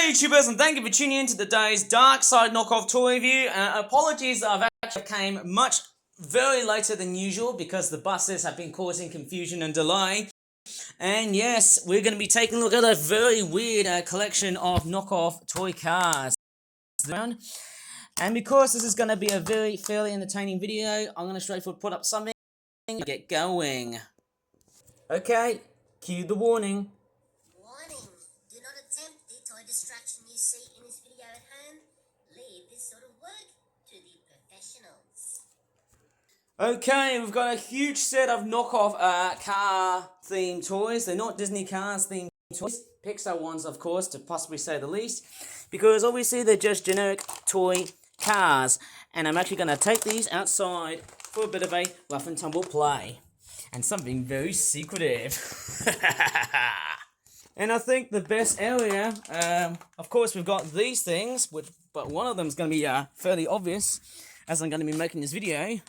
Hey YouTubers, and thank you for tuning in to today's Dark Side Knockoff Toy Review. Apologies that I've actually came very later than usual because the buses have been causing confusion and delay. And yes, we're going to be taking a look at a very weird collection of knockoff toy cars. And because this is going to be a fairly entertaining video, I'm going to straightforward put up something and get going. Okay, cue the warning. Do not attempt the toy distraction you see in this video at home. Leave this sort of work to the professionals. Okay, we've got a huge set of knockoff car-themed toys. They're not Disney Cars-themed toys. Pixar ones, of course, to possibly say the least. Because obviously they're just generic toy cars. And I'm actually going to take these outside for a bit of a rough and tumble play. And something very secretive. And I think the best area, of course, we've got these things, but one of them is going to be fairly obvious, as I'm going to be making this video.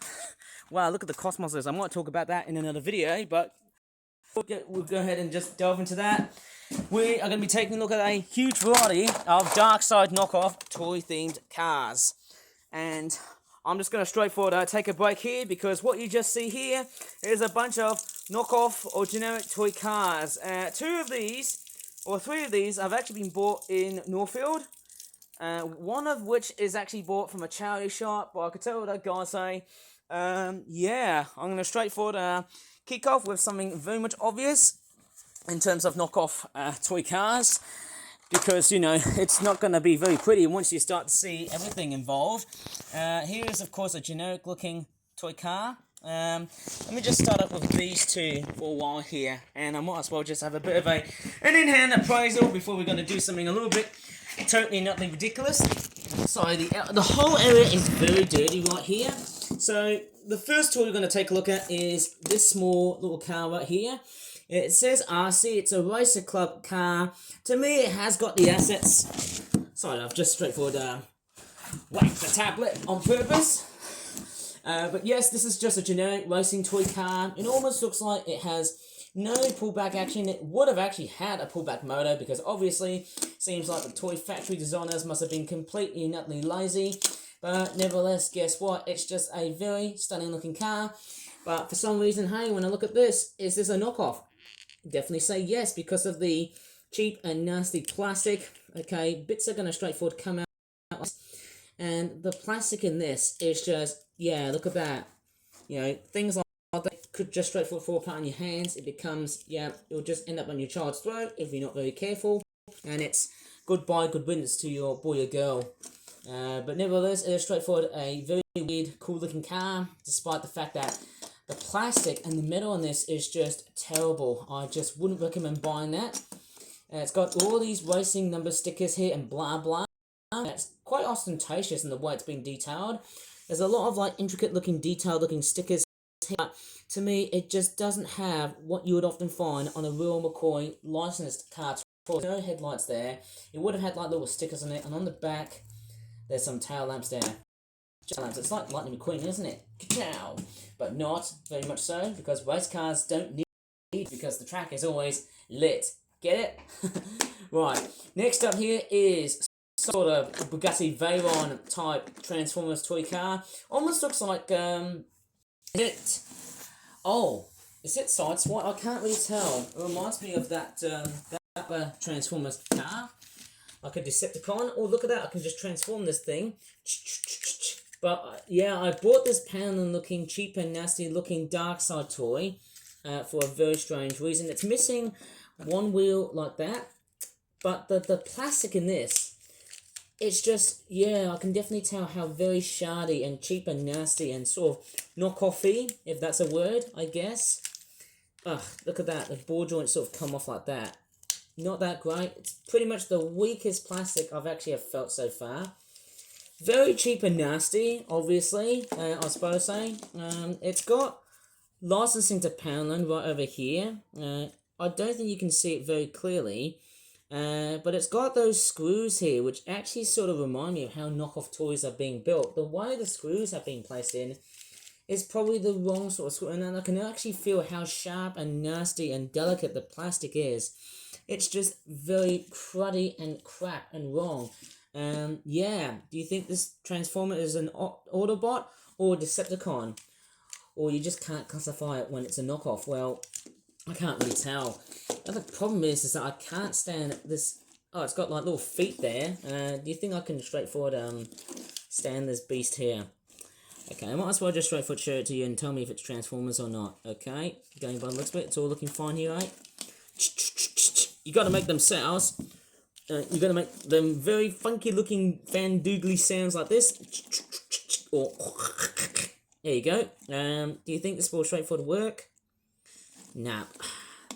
Wow, look at the cosmoses. I might talk about that in another video, but we'll go ahead and just delve into that. We are going to be taking a look at a huge variety of Dark Side knockoff toy-themed cars. And I'm just going to straightforward take a break here, because what you just see here is a bunch of knockoff or generic toy cars. Three of these have actually been bought in Northfield. One of which is actually bought from a charity shop, but I could tell what that guy say. Yeah, I'm going to straightforward kick off with something very much obvious in terms of knockoff toy cars. Because, you know, it's not going to be very pretty once you start to see everything involved. Here is, of course, a generic-looking toy car. Let me just start up with these two for a while here. And I might as well just have a bit of an in-hand appraisal before we're going to do something a little bit totally nothing ridiculous. So the whole area is very dirty right here. So the first toy we're going to take a look at is this small little car right here. It says RC, it's a racer club car. To me, it has got the assets. Sorry, I've just straightforward whacked the tablet on purpose. But yes, this is just a generic racing toy car. It almost looks like it has no pullback action. It would have actually had a pullback motor, because obviously, seems like the toy factory designers must have been completely and utterly lazy. But nevertheless, guess what? It's just a very stunning looking car. But for some reason, hey, when I look at this, is this a knockoff? Definitely say yes, because of the cheap and nasty plastic. Okay, bits are going to straightforward come out. And the plastic in this is just, yeah, look at that. You know, things like that could just straightforward fall apart in your hands. It becomes, yeah, it'll just end up on your child's throat if you're not very careful. And it's goodbye, good riddance to your boy or girl. But nevertheless, it is straightforward a very weird, cool looking car, despite the fact that the plastic and the metal on this is just terrible. I just wouldn't recommend buying that. It's got all these racing number stickers here and blah blah. It's quite ostentatious in the way it's been detailed. There's a lot of like intricate looking, detailed looking stickers here. But to me, it just doesn't have what you would often find on a real McCoy licensed car. There's no headlights there. It would have had like little stickers on it, and on the back, there's some tail lamps there. It's like Lightning McQueen, isn't it? Ka-chow! But not very much so, because race cars don't need, because the track is always lit. Get it? Right. Next up here is sort of a Bugatti Veyron type Transformers toy car. Almost looks like is it Sideswipe? I can't really tell. It reminds me of that Transformers car, like a Decepticon. Oh, look at that! I can just transform this thing. But yeah, I bought this Poundland looking, cheap and nasty looking Dark Side toy for a very strange reason. It's missing one wheel like that, but the plastic in this, it's just, yeah, I can definitely tell how very shoddy and cheap and nasty and sort of knockoffy, if that's a word, I guess. Ugh, look at that, the ball joints sort of come off like that. Not that great. It's pretty much the weakest plastic I've actually have felt so far. Very cheap and nasty, obviously, I suppose say. It's got licensing to Poundland right over here. I don't think you can see it very clearly, but it's got those screws here, which actually sort of remind me of how knockoff toys are being built. The way the screws have been placed in is probably the wrong sort of screw, and I can actually feel how sharp and nasty and delicate the plastic is. It's just very cruddy and crap and wrong. Yeah, do you think this Transformer is an Autobot or a Decepticon? Or you just can't classify it when it's a knockoff? Well, I can't really tell. The other problem is that I can't stand this. Oh, it's got like little feet there. Do you think I can straightforward stand this beast here? Okay, I might as well just straightforward show it to you and tell me if it's Transformers or not. Okay, going by the looks of it, it's all looking fine here, right? You gotta make them sounds. You gotta make them very funky looking fan doogly sounds like this. Or there you go. Do you think this will straightforward work? Nah.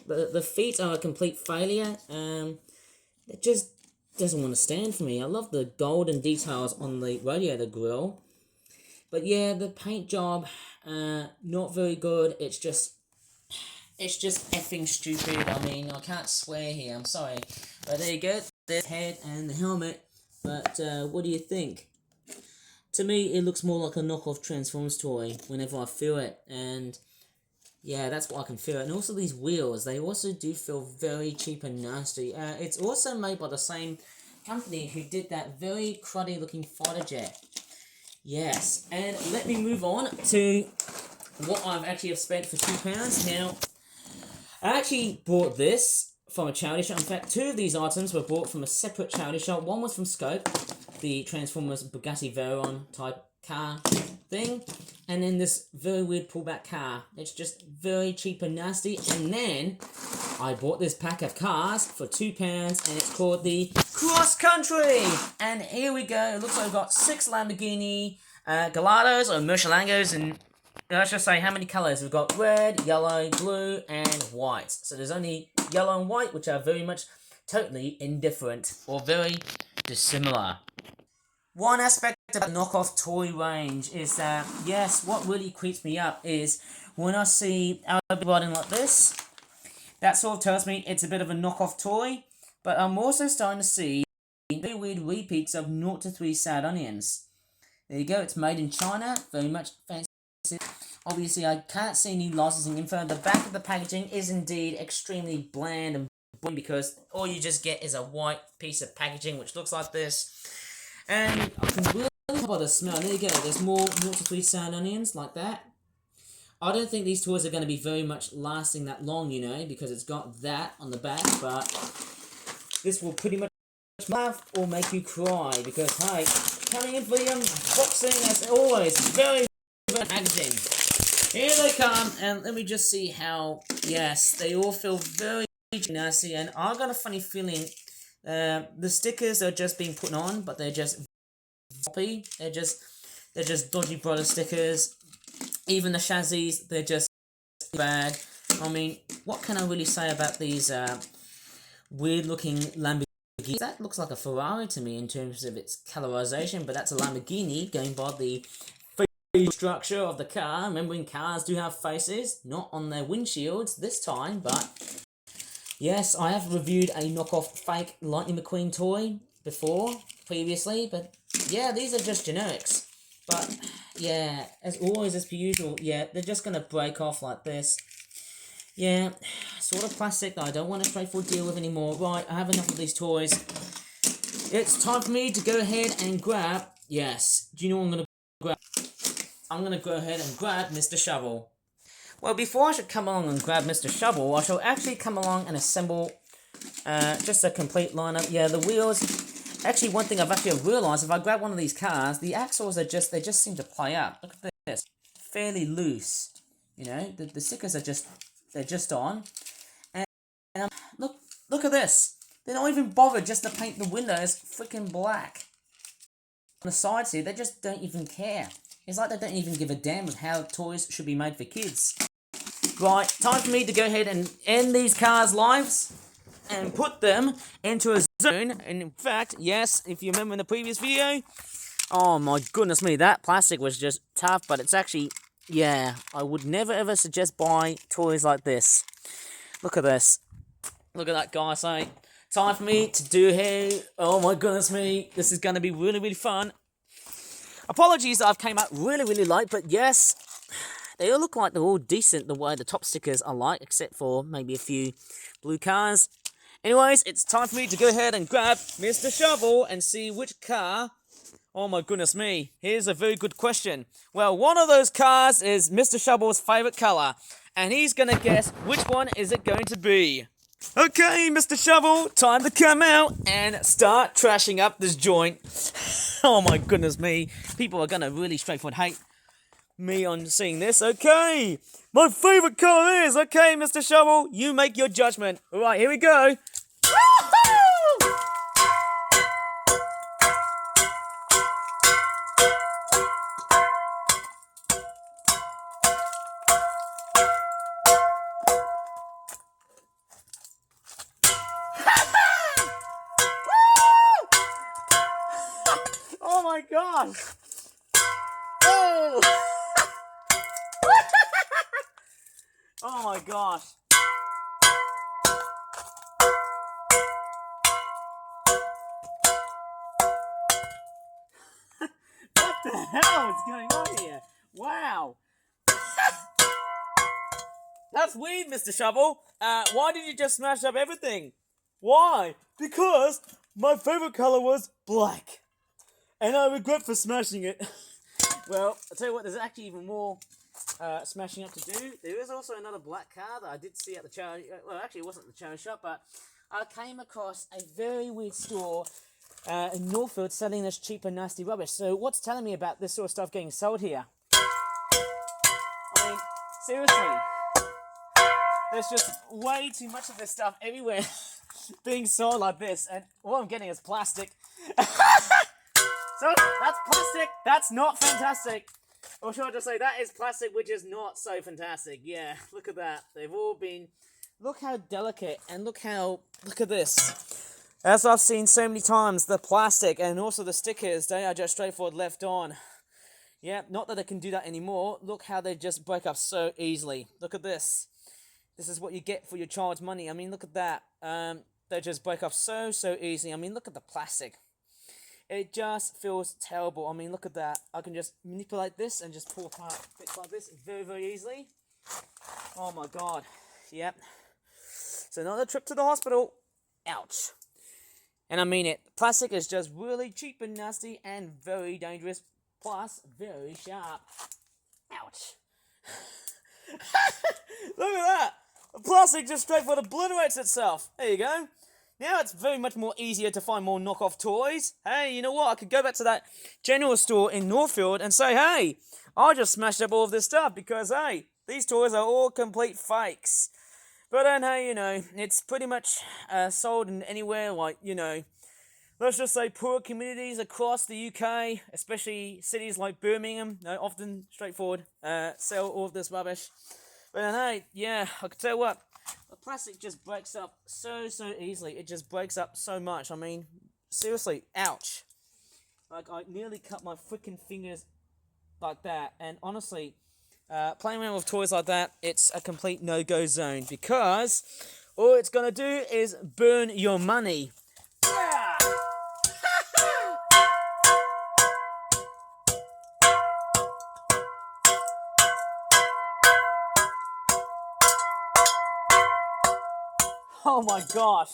The feet are a complete failure. It just doesn't want to stand for me. I love the golden details on the radiator grille. But yeah, the paint job, not very good. It's just effing stupid. I mean, I can't swear here, I'm sorry. But there you go, the head and the helmet. But what do you think? To me, it looks more like a knockoff Transformers toy whenever I feel it. And yeah, that's what I can feel. And also these wheels, they also do feel very cheap and nasty. It's also made by the same company who did that very cruddy looking fighter jet. Yes, and let me move on to what I've actually spent for £2. Now, I actually bought this from a charity shop. In fact, two of these items were bought from a separate charity shop. One was from Scope, the Transformers Bugatti Veyron type car thing. And then this very weird pullback car. It's just very cheap and nasty. And then I bought this pack of cars for £2 and it's called the Cross Country. And here we go. It looks like we've got 6 Lamborghini Galados or Murcielangos, and let's just say how many colours. We've got red, yellow, blue and white. So there's only yellow and white, which are very much totally indifferent or very dissimilar. One aspect of the knockoff toy range is that, yes, what really creeps me up is when I see LB riding like this, that sort of tells me it's a bit of a knockoff toy, but I'm also starting to see very weird repeats of 0 to 3 sad onions. There you go, it's made in China, very much fancy. Obviously, I can't see any licensing info. The back of the packaging is indeed extremely bland and boring because all you just get is a white piece of packaging which looks like this. And I can really tell by the smell. There you go. There's more 0 to 3 sad onions like that. I don't think these toys are going to be very much lasting that long, you know, because it's got that on the back. But this will pretty much laugh or make you cry because, hey, coming in for the unboxing as always, very packaging. Here they come, and let me just see how. Yes, they all feel very nasty, and I got a funny feeling. The stickers are just being put on, but they're just floppy. They're just dodgy brother stickers. Even the chassis, they're just bad. I mean, what can I really say about these weird looking Lamborghinis? That looks like a Ferrari to me in terms of its colorization, but that's a Lamborghini going by the face structure of the car. Remembering cars do have faces, not on their windshields this time, but yes, I have reviewed a knockoff fake Lightning McQueen toy previously, but yeah, these are just generics. But yeah, as always, as per usual, yeah, they're just going to break off like this. Yeah, sort of plastic that I don't want to straightforward deal with anymore. Right, I have enough of these toys. It's time for me to go ahead and grab, yes, do you know what I'm going to grab? I'm going to go ahead and grab Mr. Shovel. Well, before I should come along and grab Mr. Shovel, I shall actually come along and assemble just a complete lineup. Yeah, the wheels. Actually, one thing I've actually realised, if I grab one of these cars, the axles are they just seem to play out. Look at this. Fairly loose. You know, the stickers are they're just on. And look at this. They're not even bothered just to paint the windows freaking black. On the sides here, they just don't even care. It's like they don't even give a damn of how toys should be made for kids. Right, time for me to go ahead and end these cars' lives and put them into a zone. And in fact, yes, if you remember in the previous video, oh my goodness me, that plastic was just tough, but it's actually, yeah, I would never ever suggest buy toys like this. Look at this. Look at that guy say, time for me to do hair. Oh my goodness me, this is going to be really, really fun. Apologies that I've came out really, really late, but yes, they all look like they're all decent the way the top stickers are like, except for maybe a few blue cars. Anyways, it's time for me to go ahead and grab Mr. Shovel and see which car. Oh my goodness me, here's a very good question. Well, one of those cars is Mr. Shovel's favorite color, and he's gonna guess which one is it going to be. Okay, Mr. Shovel, time to come out and start trashing up this joint. Oh my goodness me, people are gonna really straightforward hate me on seeing this. Okay, my favorite color is, okay, Mr. Shovel, you make your judgment. Alright, here we go. Oh my god! Oh! Oh my gosh! What the hell is going on here? Wow! That's weird, Mr. Shovel. Why did you just smash up everything? Why? Because my favorite color was black. And I regret for smashing it. Well, I'll tell you what, there's actually even more smashing up to do. There is also another black car that I did see at the charity. Well, actually, it wasn't the charity shop, but I came across a very weird store in Northfield selling this cheap and nasty rubbish. So, what's telling me about this sort of stuff getting sold here? I mean, seriously. There's just way too much of this stuff everywhere being sold like this. And all I'm getting is plastic. So, that's plastic, that's not fantastic. Or should I just say, that is plastic, which is not so fantastic. Yeah, look at that. They've all been... Look how delicate, and look at this. As I've seen so many times, the plastic and also the stickers, they are just straightforward left on. Yeah, not that they can do that anymore. Look how they just break up so easily. Look at this. This is what you get for your child's money. I mean, look at that. They just break up so easily. I mean, look at the plastic. It just feels terrible. I mean, look at that. I can just manipulate this and just pull apart bits like this very easily. Oh my god. Yep. So another trip to the hospital. Ouch. And I mean it. Plastic is just really cheap and nasty and very dangerous. Plus, very sharp. Ouch. Look at that. The plastic just straightforward obliterates itself. There you go. Now it's very much more easier to find more knockoff toys. Hey, you know what? I could go back to that general store in Northfield and say, hey, I just smashed up all of this stuff because, hey, these toys are all complete fakes. But then, hey, you know, it's pretty much sold in anywhere like, you know, let's just say poor communities across the UK, especially cities like Birmingham, you know, often straightforward, sell all of this rubbish. But then, hey, yeah, I can tell you what. The plastic just breaks up so easily. It just breaks up so much. I mean, seriously, ouch. Like, I nearly cut my freaking fingers like that. And honestly, playing around with toys like that, it's a complete no-go zone. Because all it's going to do is burn your money. Yeah! Oh my gosh,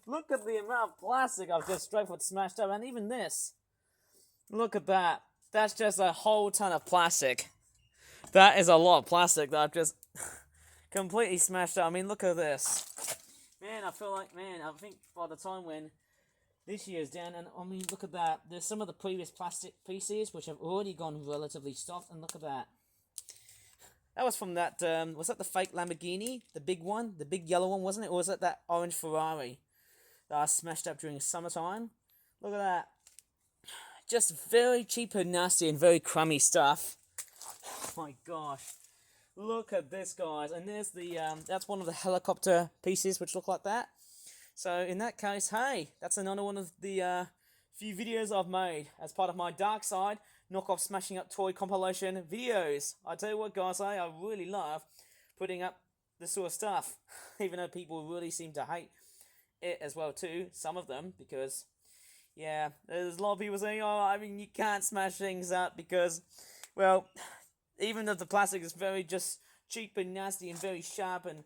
look at the amount of plastic I've just straightforward smashed up, and even this. Look at that. That's just a whole ton of plastic. That is a lot of plastic that I've just completely smashed up. I mean, look at this. Man, I feel like, I think by the time when this year is down, and I mean, look at that. There's some of the previous plastic pieces which have already gone relatively soft, and look at that. That was from that, was that the fake Lamborghini? The big one? The big yellow one, wasn't it? Or was it that orange Ferrari that I smashed up during summertime? Look at that. Just very cheap and nasty and very crummy stuff. Oh my gosh. Look at this, guys. And there's the, that's one of the helicopter pieces which look like that. So in that case, hey, that's another one of the few videos I've made as part of my Dark Side Knockoff Smashing Up Toy compilation videos. I tell you what, guys, I really love putting up this sort of stuff, even though people really seem to hate it as well too, some of them, because, yeah, there's a lot of people saying, oh, I mean, you can't smash things up because, well, even if the plastic is very just cheap and nasty and very sharp and,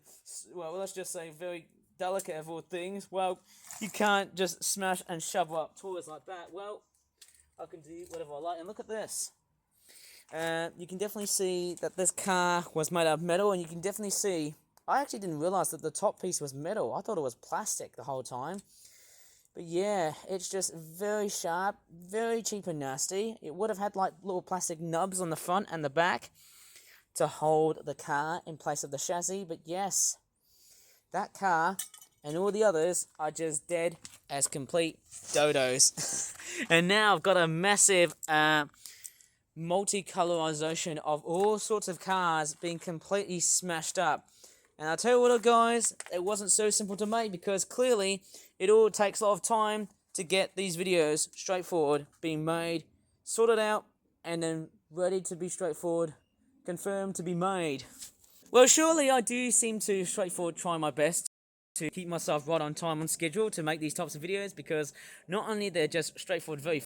well, let's just say very delicate of all things. Well, you can't just smash and shove up toys like that. Well, I can do whatever I like. And look at this. You can definitely see that this car was made out of metal, and you can definitely see, I actually didn't realize that the top piece was metal. I thought it was plastic the whole time. But yeah, it's just very sharp, very cheap and nasty. It would have had like little plastic nubs on the front and the back to hold the car in place of the chassis. But yes, that car and all the others are just dead as complete dodos. And now I've got a massive multicolorization of all sorts of cars being completely smashed up. And I'll tell you what, guys, it wasn't so simple to make, because clearly it all takes a lot of time to get these videos straightforward, being made, sorted out, and then ready to be straightforward, confirmed to be made. Well, surely I do seem to straightforward try my best to keep myself right on time, on schedule, to make these types of videos, because not only they're just straightforward, very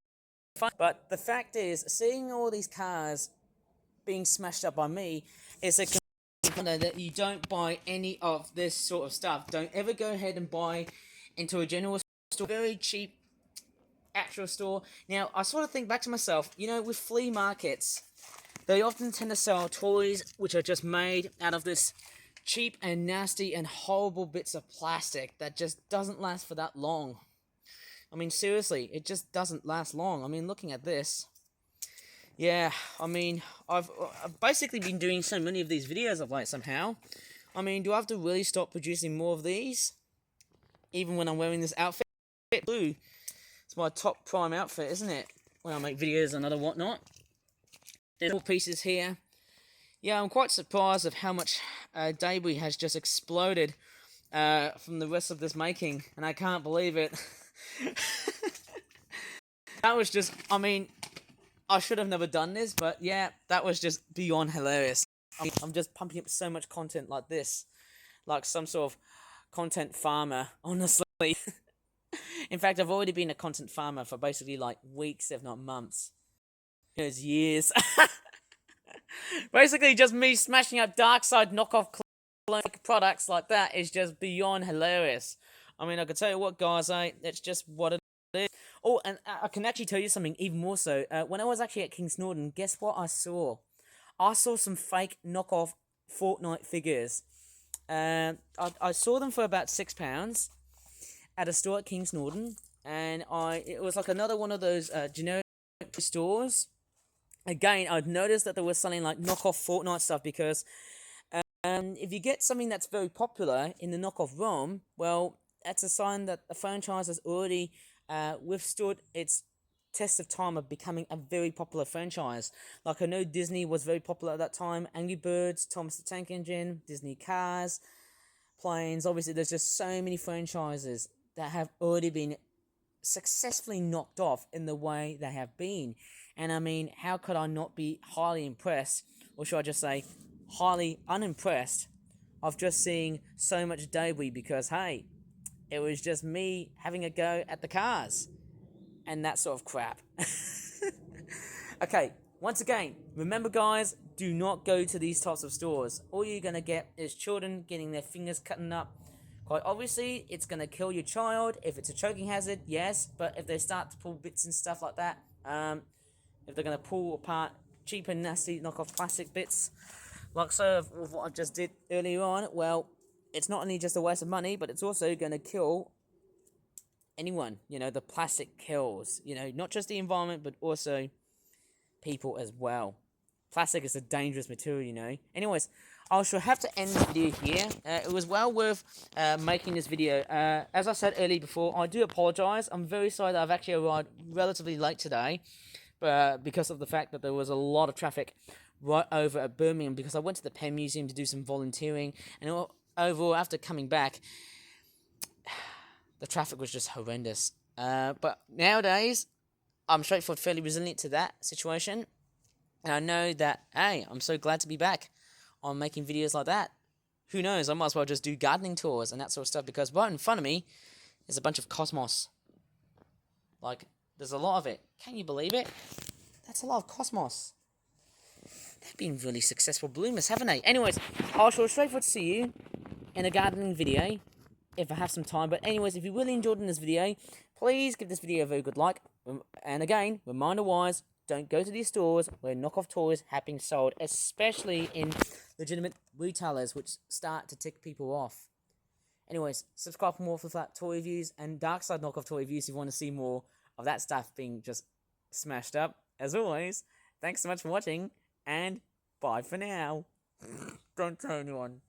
fun, but the fact is, seeing all these cars being smashed up by me is a that you don't buy any of this sort of stuff. Don't ever go ahead and buy into a general store, very cheap actual store. Now, I sort of think back to myself, you know, with flea markets, they often tend to sell toys which are just made out of this cheap and nasty and horrible bits of plastic that just doesn't last for that long. I mean, seriously, it just doesn't last long. I mean, looking at this, yeah, I mean, I've basically been doing so many of these videos of late somehow. I mean, do I have to really stop producing more of these? Even when I'm wearing this outfit? Blue. It's my top prime outfit, isn't it? When I make videos and other whatnot. There's all pieces here. Yeah, I'm quite surprised of how much debris has just exploded from the rest of this making. And I can't believe it. That was just, I mean, I should have never done this, but yeah, that was just beyond hilarious. I'm just pumping up so much content like this, like some sort of content farmer, honestly. In fact, I've already been a content farmer for basically like weeks, if not months. It's years. Basically, just me smashing up dark side knockoff products like that is just beyond hilarious. I mean, I can tell you what, guys, it's just what it is. Oh, and I can actually tell you something even more so. When I was actually at King's Norton, guess what I saw? I saw some fake knockoff Fortnite figures. I saw them for about £6 at a store at King's Norton, and it was like another one of those generic stores. Again, I'd noticed that they were selling like knockoff Fortnite stuff, because if you get something that's very popular in the knockoff realm, well, that's a sign that the franchise has already withstood its test of time of becoming a very popular franchise. Like, I know Disney was very popular at that time. Angry Birds, Thomas the Tank Engine, Disney Cars, Planes. Obviously, there's just so many franchises that have already been successfully knocked off in the way they have been. And I mean, how could I not be highly impressed, or should I just say highly unimpressed, of just seeing so much debris, because hey, it was just me having a go at the cars and that sort of crap. Okay, once again, remember guys, do not go to these types of stores. All you're going to get is children getting their fingers cut up. Quite obviously, it's going to kill your child. If it's a choking hazard, yes, but if they start to pull bits and stuff like that, if they're going to pull apart cheap and nasty knockoff plastic bits, like so with what I just did earlier on, well, it's not only just a waste of money, but it's also going to kill anyone. You know, the plastic kills, you know, not just the environment, but also people as well. Plastic is a dangerous material, you know. Anyways, I shall have to end this video here. It was well worth making this video. As I said earlier before, I do apologise. I'm very sorry that I've actually arrived relatively late today, because of the fact that there was a lot of traffic right over at Birmingham, because I went to the Pen Museum to do some volunteering, and overall, after coming back, the traffic was just horrendous. But nowadays, I'm straightforward, fairly resilient to that situation. And I know that, hey, I'm so glad to be back on making videos like that. Who knows, I might as well just do gardening tours and that sort of stuff, because right in front of me is a bunch of cosmos. Like, there's a lot of it. Can you believe it? That's a lot of cosmos. They've been really successful bloomers, haven't they? Anyways, I shall straightforward see you in a gardening video if I have some time. But anyways, if you really enjoyed in this video, please give this video a very good like. And again, reminder-wise, don't go to these stores where knockoff toys have been sold, especially in legitimate retailers, which start to tick people off. Anyways, subscribe for more flat toy reviews and dark side knockoff toy reviews if you want to see more of that stuff being just smashed up. As always, thanks so much for watching, and bye for now. Don't tell anyone.